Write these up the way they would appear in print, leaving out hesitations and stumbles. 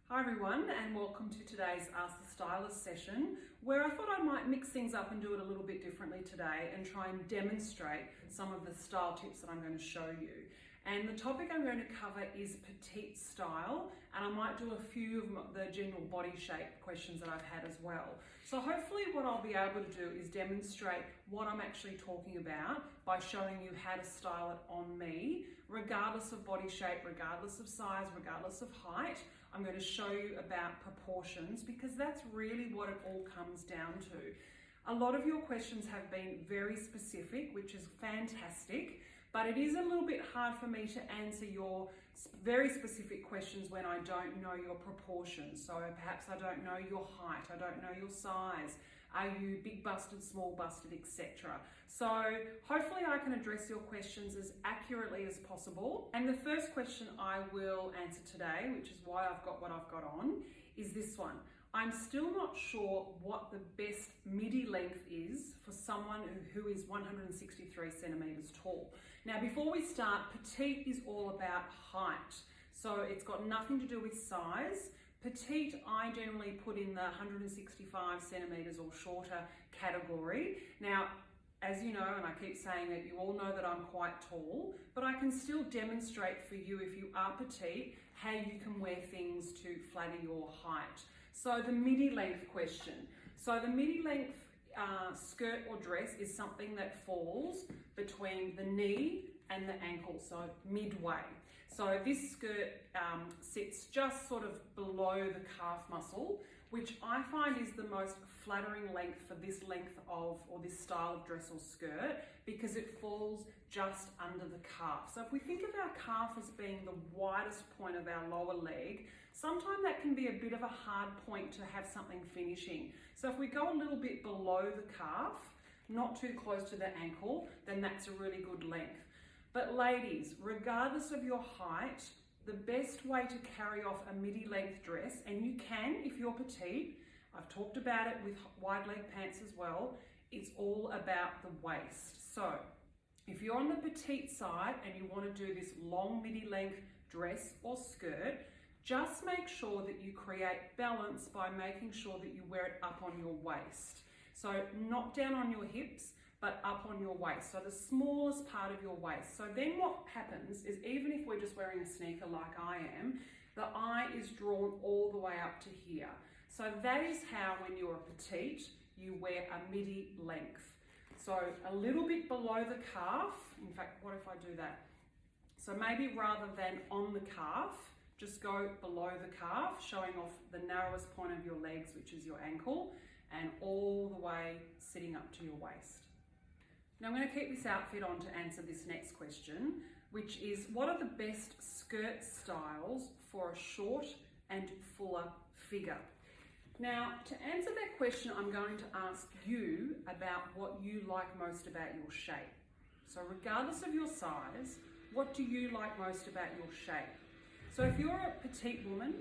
Hi everyone, and welcome to today's Ask the Stylist session, where I thought I might mix things up and do it a little bit differently today and try and demonstrate some of the style tips that I'm going to show you. And the topic I'm going to cover is petite style, and I might do a few of the general body shape questions that I've had as well. So hopefully what I'll be able to do is demonstrate what I'm actually talking about by showing you how to style it on me, regardless of body shape, regardless of size, regardless of height. I'm going to show you about proportions because that's really what it all comes down to. A lot of your questions have been very specific, which is fantastic, but it is a little bit hard for me to answer your very specific questions when I don't know your proportions. So perhaps I don't know your height, I don't know your size, are you big busted, small busted, etc. So hopefully I can address your questions as accurately as possible. And the first question I will answer today, which is why I've got what I've got on, is this one. I'm still not sure what the best midi length is for someone who is 163 centimeters tall. Now, before we start, petite is all about height. So it's got nothing to do with size. Petite, I generally put in the 165 centimeters or shorter category. Now, as you know, and I keep saying it, you all know that I'm quite tall, but I can still demonstrate for you, if you are petite, how you can wear things to flatter your height. So the midi length question. So the midi length skirt or dress is something that falls between the knee and the ankle, so midway. So this skirt sits just sort of below the calf muscle, which I find is the most flattering length for this length of, or this style of dress or skirt, because it falls just under the calf. So if we think of our calf as being the widest point of our lower leg, sometimes that can be a bit of a hard point to have something finishing. So if we go a little bit below the calf, not too close to the ankle, then that's a really good length. But ladies, regardless of your height, the best way to carry off a midi length dress, and you can if you're petite, I've talked about it with wide leg pants as well, it's all about the waist. So if you're on the petite side and you want to do this long midi length dress or skirt, just make sure that you create balance by making sure that you wear it up on your waist. So not down on your hips, but up on your waist, so the smallest part of your waist. So then what happens is, even if we're just wearing a sneaker like I am, the eye is drawn all the way up to here. So that is how, when you're a petite, you wear a midi length. So a little bit below the calf. In fact, what if I do that? So maybe rather than on the calf, just go below the calf, showing off the narrowest point of your legs, which is your ankle, and all the way sitting up to your waist. Now I'm going to keep this outfit on to answer this next question, which is, what are the best skirt styles for a short and fuller figure? Now, to answer that question, I'm going to ask you about what you like most about your shape. So regardless of your size, what do you like most about your shape? So if you're a petite woman,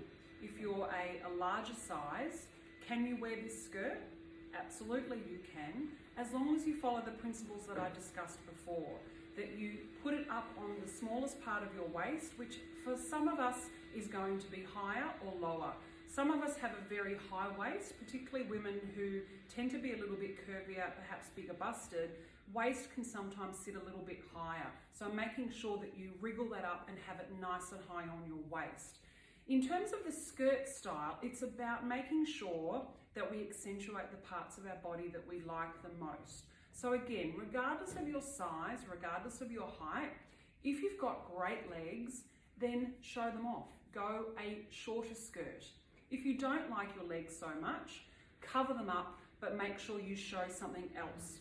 if you're a larger size, can you wear this skirt? Absolutely you can, as long as you follow the principles that I discussed before, that you put it up on the smallest part of your waist, which for some of us is going to be higher or lower. Some of us have a very high waist, particularly women who tend to be a little bit curvier, perhaps bigger busted. Waist can sometimes sit a little bit higher. So making sure that you wriggle that up and have it nice and high on your waist. In terms of the skirt style, it's about making sure that we accentuate the parts of our body that we like the most. So again, regardless of your size, regardless of your height, if you've got great legs, then show them off. Go a shorter skirt. If you don't like your legs so much, cover them up, but make sure you show something else.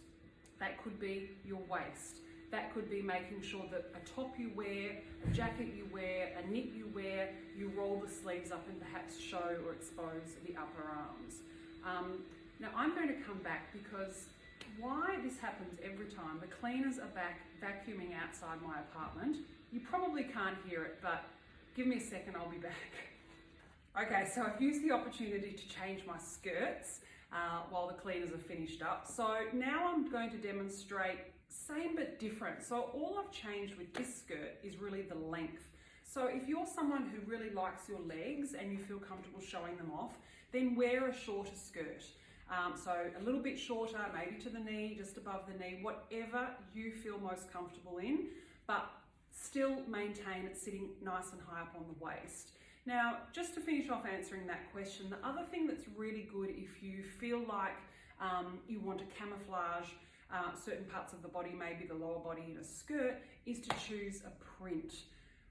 That could be your waist. That could be making sure that a top you wear, a jacket you wear, a knit you wear, you roll the sleeves up and perhaps show or expose the upper arms. Now I'm going to come back because why this happens every time, the cleaners are back vacuuming outside my apartment. You probably can't hear it, but give me a second, I'll be back. Okay, so I've used the opportunity to change my skirts while the cleaners are finished up. So now I'm going to demonstrate same but different. So all I've changed with this skirt is really the length. So if you're someone who really likes your legs and you feel comfortable showing them off, then wear a shorter skirt. So a little bit shorter, maybe to the knee, just above the knee, whatever you feel most comfortable in, but still maintain it sitting nice and high up on the waist. Now, just to finish off answering that question, the other thing that's really good if you feel like you want to camouflage certain parts of the body, maybe the lower body in a skirt, is to choose a print.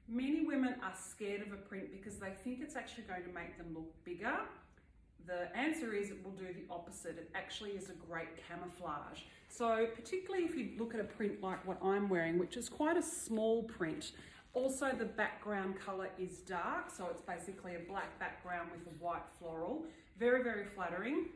Many women are scared of a print because they think it's actually going to make them look bigger. The answer is it will do the opposite. It actually is a great camouflage. So particularly if you look at a print like what I'm wearing, which is quite a small print. Also the background color is dark, so it's basically a black background with a white floral. Very, very flattering.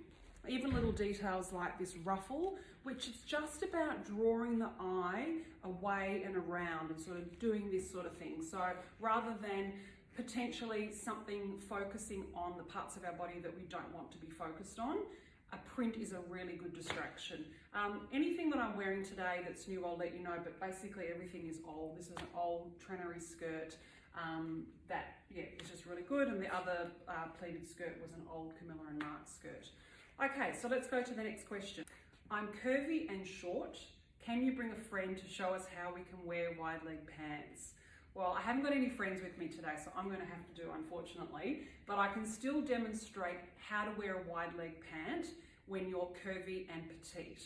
Even little details like this ruffle, which is just about drawing the eye away and around and sort of doing this sort of thing. So rather than potentially something focusing on the parts of our body that we don't want to be focused on, a print is a really good distraction. Anything that I'm wearing today that's new, I'll let you know, but basically everything is old. This is an old Trenery skirt that is just really good, and the other pleated skirt was an old Camilla and Mark skirt. Okay, so let's go to the next question. I'm curvy and short. Can you bring a friend to show us how we can wear wide leg pants? Well, I haven't got any friends with me today, so I'm going to have to do, unfortunately, but I can still demonstrate how to wear a wide leg pant when you're curvy and petite.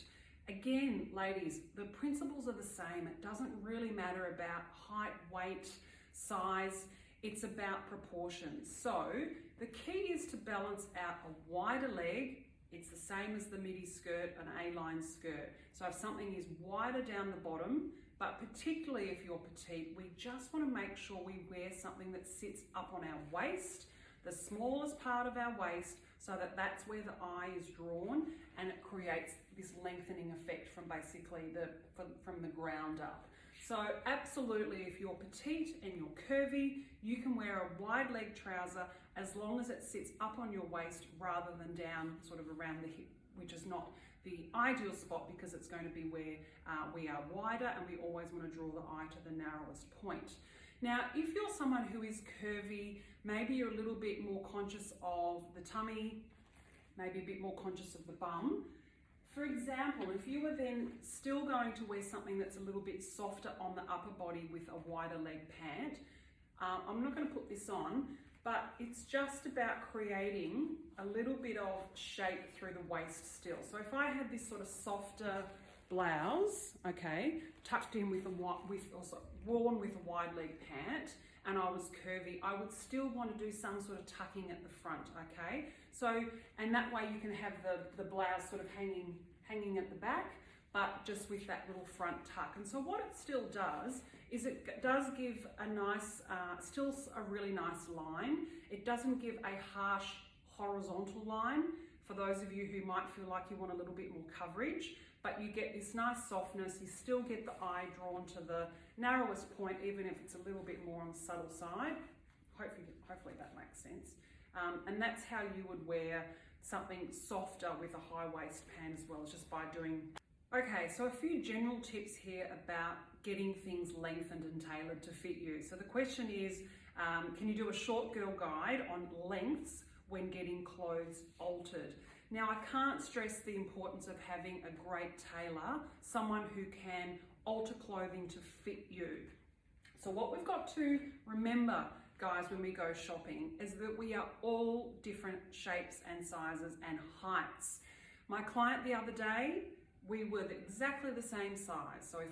Again, ladies, the principles are the same. It doesn't really matter about height, weight, size. It's about proportions. So the key is to balance out a wider leg. It's the same as the midi skirt, an A-line skirt. So if something is wider down the bottom, but particularly if you're petite, we just want to make sure we wear something that sits up on our waist, the smallest part of our waist, so that that's where the eye is drawn, and it creates this lengthening effect from basically from the ground up. So absolutely, if you're petite and you're curvy, you can wear a wide leg trouser as long as it sits up on your waist rather than down sort of around the hip, which is not the ideal spot because it's going to be where we are wider, and we always want to draw the eye to the narrowest point. Now, if you're someone who is curvy, maybe you're a little bit more conscious of the tummy, maybe a bit more conscious of the bum. For example, if you were then still going to wear something that's a little bit softer on the upper body with a wider leg pant, I'm not going to put this on, but it's just about creating a little bit of shape through the waist still. So if I had this sort of softer blouse, okay, tucked in with also worn with a wide leg pant, and I was curvy, I would still want to do some sort of tucking at the front, okay? So, and that way you can have the blouse sort of hanging at the back, but just with that little front tuck. And so what it still does is it does give a nice, still a really nice line. It doesn't give a harsh horizontal line for those of you who might feel like you want a little bit more coverage, but you get this nice softness. You still get the eye drawn to the narrowest point, even if it's a little bit more on the subtle side. Hopefully that makes sense. And that's how you would wear something softer with a high waist pant as well, just by doing. Okay, so a few general tips here about getting things lengthened and tailored to fit you. So the question is, can you do a short girl guide on lengths when getting clothes altered? Now, I can't stress the importance of having a great tailor, someone who can alter clothing to fit you. So what we've got to remember, guys, when we go shopping is that we are all different shapes and sizes and heights. My client the other day, we were exactly the same size. So if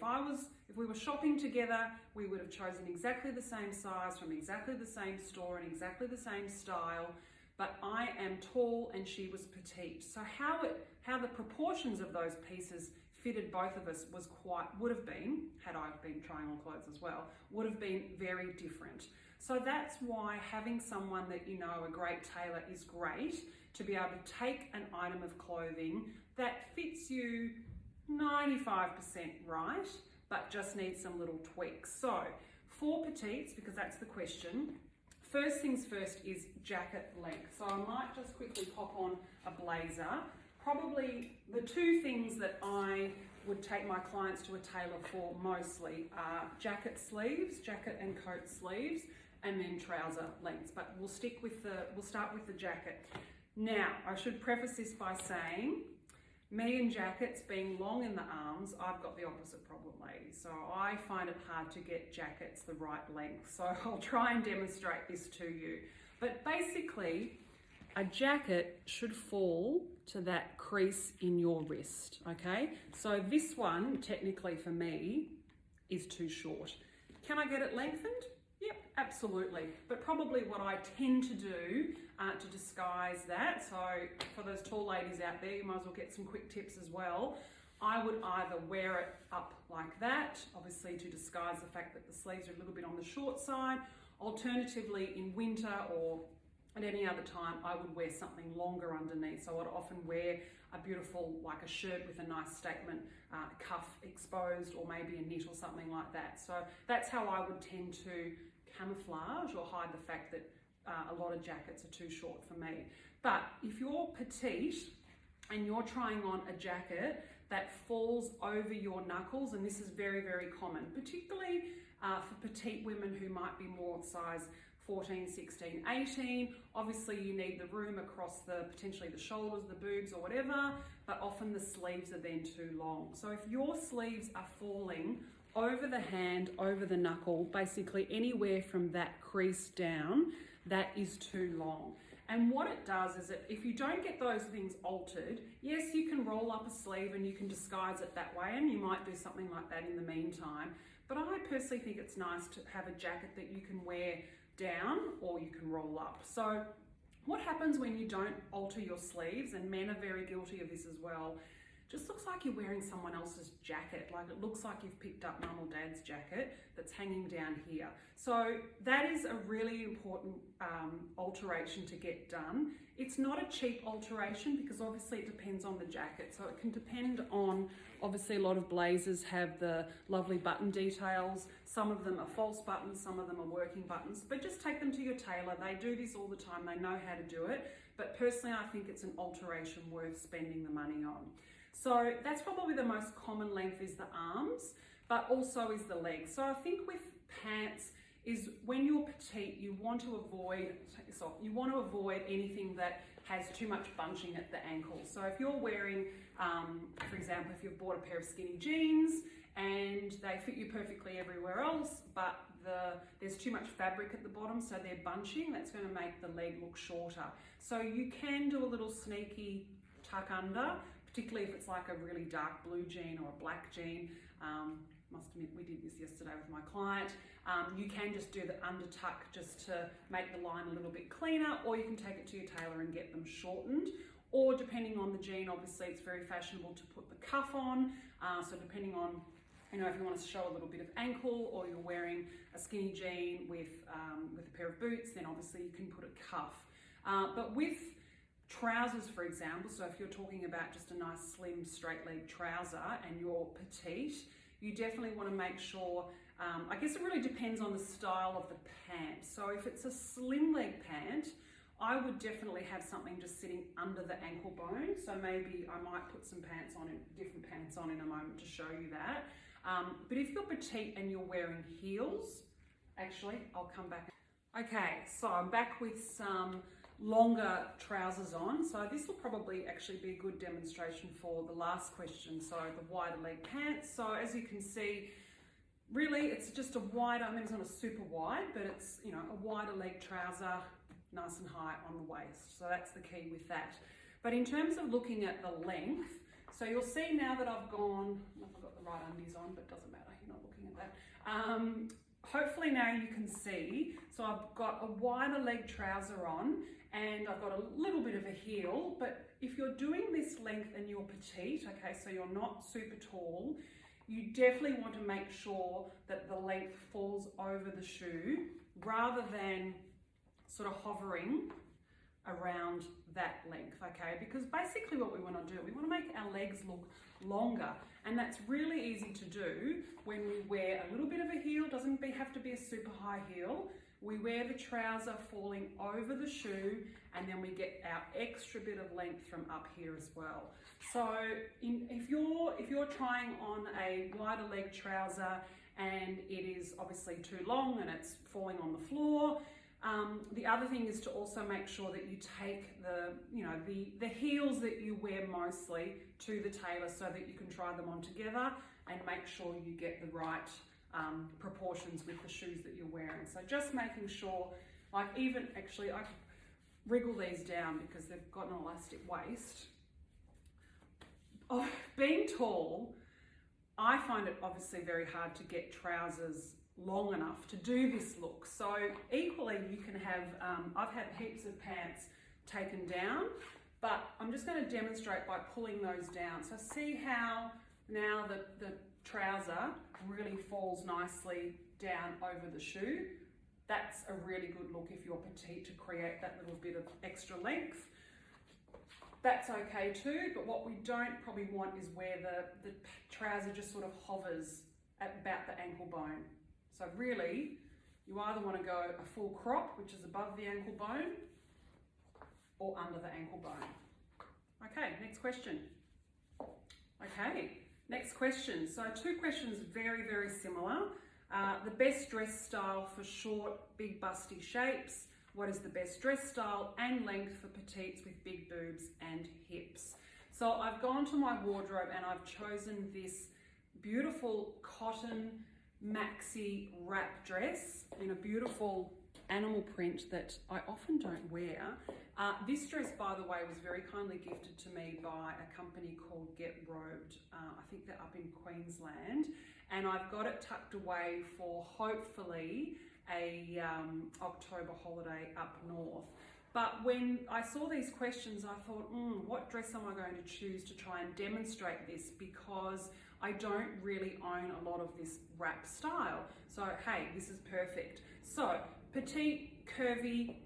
we were shopping together, we would have chosen exactly the same size from exactly the same store and exactly the same style. But I am tall and she was petite. So how the proportions of those pieces fitted both of us would have been, had I been trying on clothes as well, would have been very different. So that's why having someone that you know, a great tailor, is great to be able to take an item of clothing that fits you 95% right, but just needs some little tweaks. So for petites, because that's the question, first things first is jacket length. So I might just quickly pop on a blazer. Probably the two things that I would take my clients to a tailor for mostly are jacket and coat sleeves, and then trouser lengths, but we'll start with the jacket. Now, I should preface this by saying, me and jackets being long in the arms, I've got the opposite problem, ladies. So I find it hard to get jackets the right length. So I'll try and demonstrate this to you. But basically, a jacket should fall to that crease in your wrist, okay? So this one, technically for me, is too short. Can I get it lengthened? Yep, absolutely. But probably what I tend to do to disguise that, so for those tall ladies out there, you might as well get some quick tips as well. I would either wear it up like that, obviously to disguise the fact that the sleeves are a little bit on the short side. Alternatively, in winter or at any other time, I would wear something longer underneath. So I'd often wear a beautiful, like a shirt with a nice statement cuff exposed, or maybe a knit or something like that. So that's how I would tend to camouflage or hide the fact that a lot of jackets are too short for me. But if you're petite and you're trying on a jacket that falls over your knuckles, and this is very, very common, particularly for petite women who might be more size 14, 16, 18. Obviously you need the room across potentially the shoulders, the boobs or whatever, but often the sleeves are then too long. So if your sleeves are falling over the hand, over the knuckle, basically anywhere from that crease down, that is too long. And what it does is that if you don't get those things altered, yes, you can roll up a sleeve and you can disguise it that way, and you might do something like that in the meantime. But I personally think it's nice to have a jacket that you can wear down or you can roll up. So what happens when you don't alter your sleeves, and men are very guilty of this as well, just looks like you're wearing someone else's jacket. Like it looks like you've picked up mum or dad's jacket that's hanging down here. So that is a really important alteration to get done. It's not a cheap alteration because obviously it depends on the jacket. So it can depend on, obviously a lot of blazers have the lovely button details. Some of them are false buttons, some of them are working buttons, but just take them to your tailor. They do this all the time, they know how to do it. But personally, I think it's an alteration worth spending the money on. So that's probably the most common length, is the arms, but also is the legs. So I think with pants is when you're petite, you want to avoid, take this off, you want to avoid anything that has too much bunching at the ankle. So if you're wearing, for example, if you've bought a pair of skinny jeans and they fit you perfectly everywhere else, but there's too much fabric at the bottom, so they're bunching, that's going to make the leg look shorter. So you can do a little sneaky tuck under, particularly if it's like a really dark blue jean or a black jean. Must admit, we did this yesterday with my client. You can just do the under tuck just to make the line a little bit cleaner, or you can take it to your tailor and get them shortened. Or depending on the jean, obviously it's very fashionable to put the cuff on. So depending on, you know, if you want to show a little bit of ankle, or you're wearing a skinny jean with a pair of boots, then obviously you can put a cuff. But with trousers, for example, so if you're talking about just a nice slim straight leg trouser and you're petite, you definitely want to make sure, I guess it really depends on the style of the pant. So if it's a slim leg pant, I would definitely have something just sitting under the ankle bone. So maybe I might put some pants on, different pants on in a moment to show you that. But if you're petite and you're wearing heels, actually, I'll come back. Okay, so I'm back with some longer trousers on. So this will probably actually be a good demonstration for the last question, so the wider leg pants. So as you can see, really it's just a wider, I mean it's not a super wide, but it's, you know, a wider leg trouser, nice and high on the waist. So that's the key with that. But in terms of looking at the length, so you'll see now that I've gone, I've got the right undies on, but it doesn't matter, you're not looking at that. Hopefully now you can see, so I've got a wider leg trouser on, and I've got a little bit of a heel. But if you're doing this length and you're petite, okay, so you're not super tall, you definitely want to make sure that the length falls over the shoe rather than sort of hovering around that length, okay? Because basically what we want to do, we want to make our legs look longer, and that's really easy to do when we wear a little bit of a heel. Doesn't have to be a super high heel. We wear the trouser falling over the shoe, and then we get our extra bit of length from up here as well. So if you're trying on a wider leg trouser and it is obviously too long and it's falling on the floor. The other thing is to also make sure that you take the heels that you wear mostly to the tailor so that you can try them on together and make sure you get the right proportions with the shoes that you're wearing. So just making sure, like even actually I could wriggle these down because they've got an elastic waist. Oh, being tall, I find it obviously very hard to get trousers long enough to do this look. So equally you can have, I've had heaps of pants taken down, but I'm just going to demonstrate by pulling those down. So see how now the trouser really falls nicely down over the shoe. That's a really good look if you're petite, to create that little bit of extra length. That's okay too, but what we don't probably want is where the trouser just sort of hovers at about the ankle bone. So really, you either want to go a full crop, which is above the ankle bone, or under the ankle bone. Okay, next question. Okay, next question. So two questions very, very similar. The best dress style for short, big busty shapes. What is the best dress style and length for petites with big boobs and hips? So I've gone to my wardrobe and I've chosen this beautiful cotton maxi wrap dress in a beautiful animal print that I often don't wear. This dress, by the way, was very kindly gifted to me by a company called Get Robed. I think they're up in Queensland, and I've got it tucked away for hopefully a October holiday up north. But when I saw these questions, I thought, what dress am I going to choose to try and demonstrate this, because I don't really own a lot of this wrap style. So hey, this is perfect. So petite, curvy,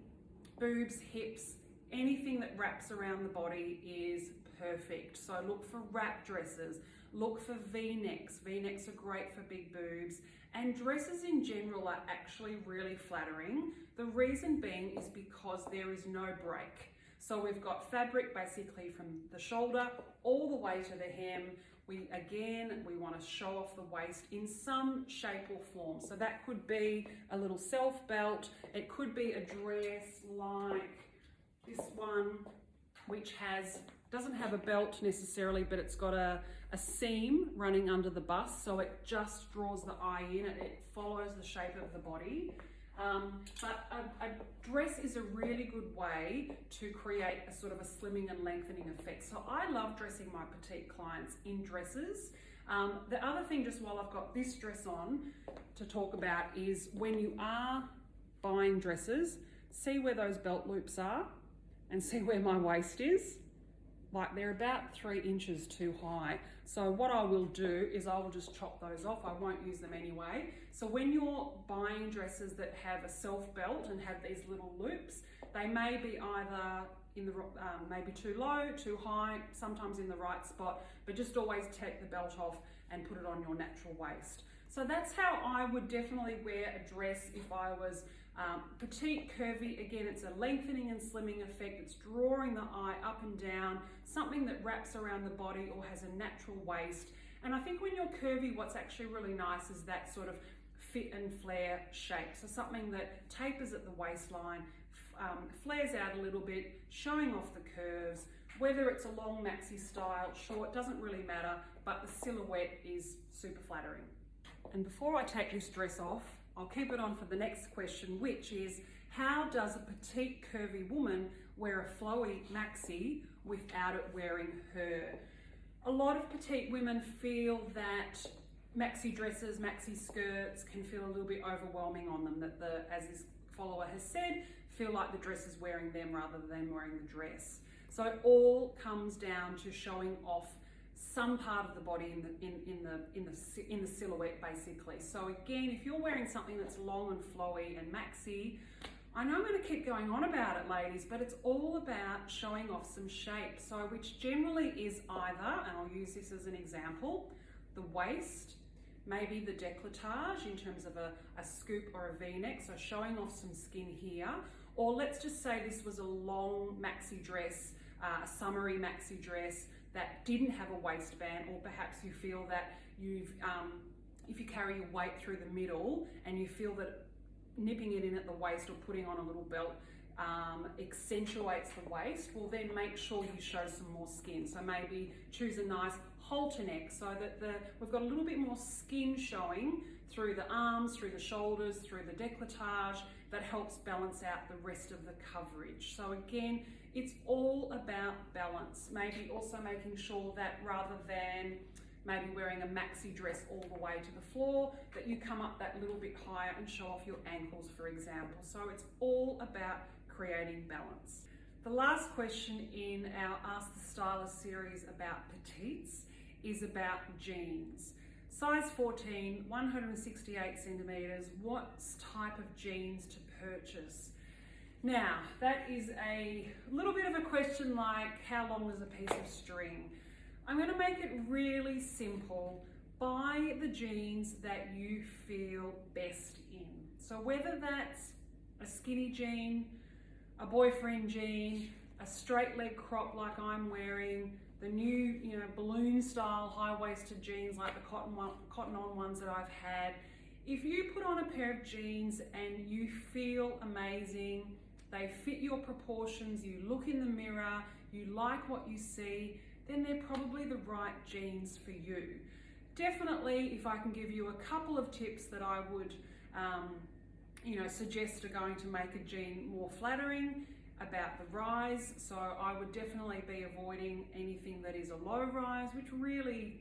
boobs, hips, anything that wraps around the body is perfect. So look for wrap dresses, look for V-necks. V-necks are great for big boobs, and dresses in general are actually really flattering. The reason being is because there is no break. So we've got fabric basically from the shoulder all the way to the hem. We want to show off the waist in some shape or form. So that could be a little self belt. It could be a dress like this one, which doesn't have a belt necessarily, but it's got a seam running under the bust. So it just draws the eye in. It follows the shape of the body. But a dress is a really good way to create a sort of a slimming and lengthening effect. So I love dressing my petite clients in dresses. The other thing, just while I've got this dress on to talk about, is when you are buying dresses, see where those belt loops are and see where my waist is. Like, they're about 3 inches too high. So what I will do is I will just chop those off. I won't use them anyway. So when you're buying dresses that have a self belt and have these little loops, they may be either in the maybe too low, too high, sometimes in the right spot, but just always take the belt off and put it on your natural waist. So that's how I would definitely wear a dress if I was petite, curvy. Again, it's a lengthening and slimming effect. It's drawing the eye up and down, something that wraps around the body or has a natural waist. And I think when you're curvy, what's actually really nice is that sort of fit and flare shape. So something that tapers at the waistline, flares out a little bit, showing off the curves. Whether it's a long maxi style, short, doesn't really matter, but the silhouette is super flattering. And before I take this dress off, I'll keep it on for the next question, which is, how does a petite curvy woman wear a flowy maxi without it wearing her? A lot of petite women feel that maxi dresses, maxi skirts can feel a little bit overwhelming on them, that as this follower has said, feel like the dress is wearing them rather than wearing the dress. So it all comes down to showing off some part of the body in the silhouette, basically. So again, if you're wearing something that's long and flowy and maxi, I know I'm going to keep going on about it, ladies, but it's all about showing off some shape. So which generally is either, and I'll use this as an example, the waist, maybe the décolletage in terms of a scoop or a V-neck, so showing off some skin here, or let's just say this was a long maxi dress, a summery maxi dress that didn't have a waistband, or perhaps you feel that you've if you carry your weight through the middle and you feel that nipping it in at the waist or putting on a little belt accentuates the waist, well then make sure you show some more skin. So maybe choose a nice halter neck so that we've got a little bit more skin showing through the arms, through the shoulders, through the décolletage. That helps balance out the rest of the coverage. So again, it's all about balance. Maybe also making sure that rather than maybe wearing a maxi dress all the way to the floor, that you come up that little bit higher and show off your ankles, for example. So it's all about creating balance. The last question in our Ask the Stylist series about petites is about jeans. Size 14, 168 centimeters, what type of jeans to purchase? Now, that is a little bit of a question like, how long is a piece of string? I'm going to make it really simple. Buy the jeans that you feel best in. So whether that's a skinny jean, a boyfriend jean, a straight leg crop like I'm wearing, the new, balloon style high-waisted jeans like the cotton-on ones that I've had. If you put on a pair of jeans and you feel amazing, they fit your proportions, you look in the mirror, you like what you see, then they're probably the right jeans for you. Definitely, if I can give you a couple of tips that I would suggest are going to make a jean more flattering about the rise. So I would definitely be avoiding anything that is a low rise, which really,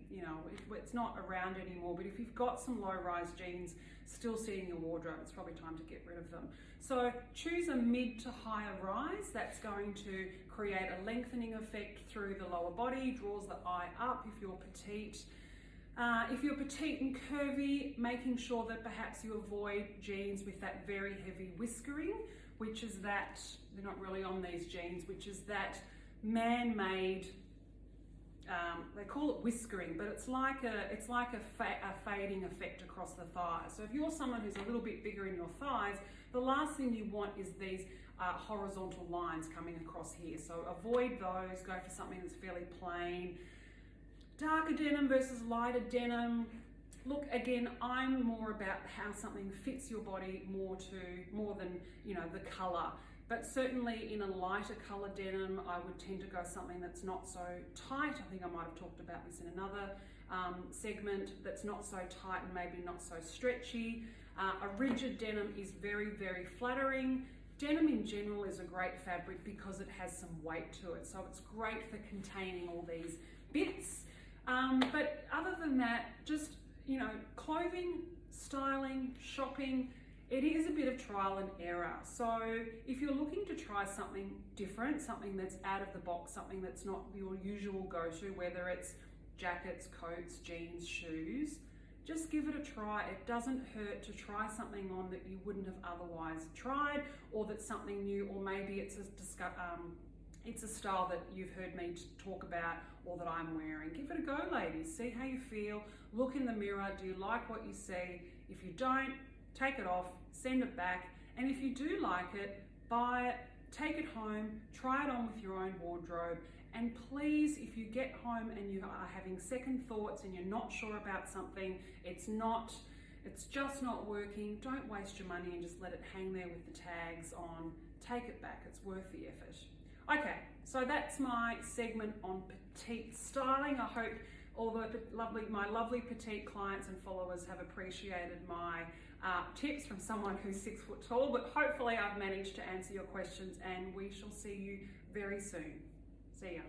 it's not around anymore, but if you've got some low rise jeans still sitting in your wardrobe, it's probably time to get rid of them. So choose a mid to higher rise. That's going to create a lengthening effect through the lower body, draws the eye up if you're petite. If you're petite and curvy, making sure that perhaps you avoid jeans with that very heavy whiskering, which is that, they're not really on these jeans, which is that man-made, they call it whiskering, but it's like a fading effect across the thighs. So if you're someone who's a little bit bigger in your thighs, the last thing you want is these horizontal lines coming across here. So avoid those, go for something that's fairly plain. Darker denim versus lighter denim. Look, again, I'm more about how something fits your body more than the color. But certainly in a lighter color denim, I would tend to go something that's not so tight. I think I might have talked about this in another segment, that's not so tight and maybe not so stretchy. A rigid denim is very, very flattering. Denim in general is a great fabric because it has some weight to it. So it's great for containing all these bits. But other than that, just, clothing, styling, shopping, it is a bit of trial and error. So if you're looking to try something different, something that's out of the box, something that's not your usual go-to, whether it's jackets, coats, jeans, shoes, just give it a try. It doesn't hurt to try something on that you wouldn't have otherwise tried, or that's something new, or maybe it's a style that you've heard me talk about or that I'm wearing. Give it a go, ladies. See how you feel. Look in the mirror. Do you like what you see? If you don't, take it off, send it back. And if you do like it, buy it, take it home, try it on with your own wardrobe. And please, if you get home and you are having second thoughts and you're not sure about something, it's just not working, don't waste your money and just let it hang there with the tags on. Take it back. It's worth the effort. Okay, so that's my segment on petite styling. I hope all my lovely petite clients and followers have appreciated my tips from someone who's 6 foot tall, but hopefully I've managed to answer your questions, and we shall see you very soon. See ya.